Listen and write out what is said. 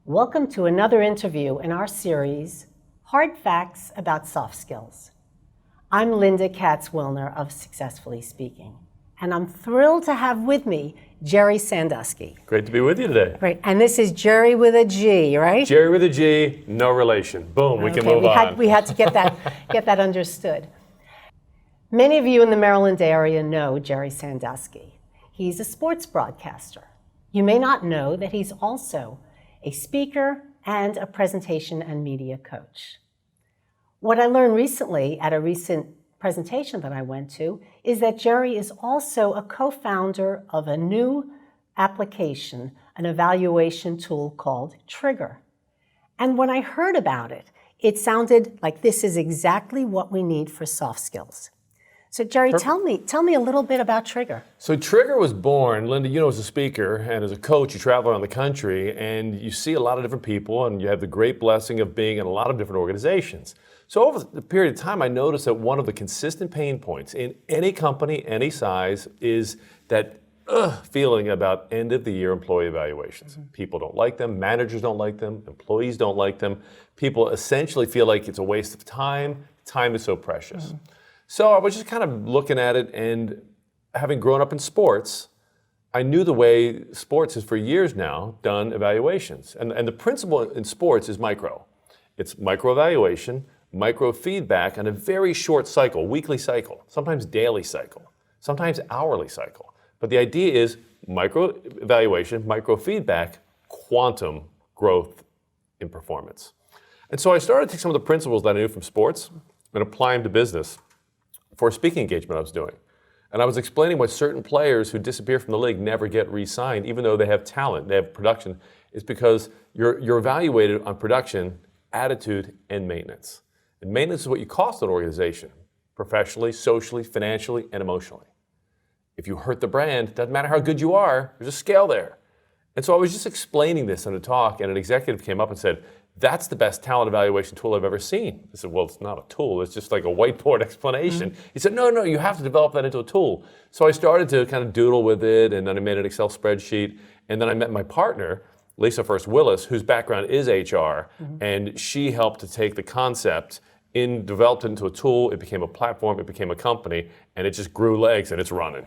Welcome to another interview in our series, Hard Facts About Soft Skills. I'm Linda Katz-Wilner of Successfully Speaking, and I'm thrilled to have with me Gerry Sandusky. Great to be with you today. Great, and this is Gerry with a G, right? Gerry with a G, no relation. Boom, we can move on. We had to get that understood. Many of you in the Maryland area know Gerry Sandusky. He's a sports broadcaster. You may not know that he's also a speaker and a presentation and media coach. What I learned recently at a recent presentation that I went to is that Gerry is also a co-founder of a new application, an evaluation tool called Trigger. And when I heard about it, it sounded like this is exactly what we need for soft skills. So Gerry, tell me a little bit about Trigger. So Trigger was born, Linda, you know, as a speaker and as a coach, you travel around the country and you see a lot of different people and you have the great blessing of being in a lot of different organizations. So over the period of time, I noticed that one of the consistent pain points in any company, any size, is that feeling about end of the year employee evaluations. Mm-hmm. People don't like them, managers don't like them, employees don't like them. People essentially feel like it's a waste of time. Time is so precious. Mm-hmm. So I was just kind of looking at it, and having grown up in sports, I knew the way sports has for years now done evaluations. And the principle in sports is micro. It's micro evaluation, micro feedback on a very short cycle, weekly cycle, sometimes daily cycle, sometimes hourly cycle. But the idea is micro evaluation, micro feedback, quantum growth in performance. And so I started to take some of the principles that I knew from sports and apply them to business for a speaking engagement I was doing. And I was explaining why certain players who disappear from the league never get re-signed, even though they have talent, they have production. It's because you're evaluated on production, attitude, and maintenance. And maintenance is what you cost an organization, professionally, socially, financially, and emotionally. If you hurt the brand, it doesn't matter how good you are, there's a scale there. And so I was just explaining this in a talk, and an executive came up and said, "That's the best talent evaluation tool I've ever seen." I said, "Well, it's not a tool, it's just like a whiteboard explanation." Mm-hmm. He said, no, you have to develop that into a tool. So I started to kind of doodle with it, and then I made an Excel spreadsheet, and then I met my partner, Lisa First Willis, whose background is HR, and she helped to take the concept developed it into a tool, it became a platform, it became a company, and it just grew legs and it's running.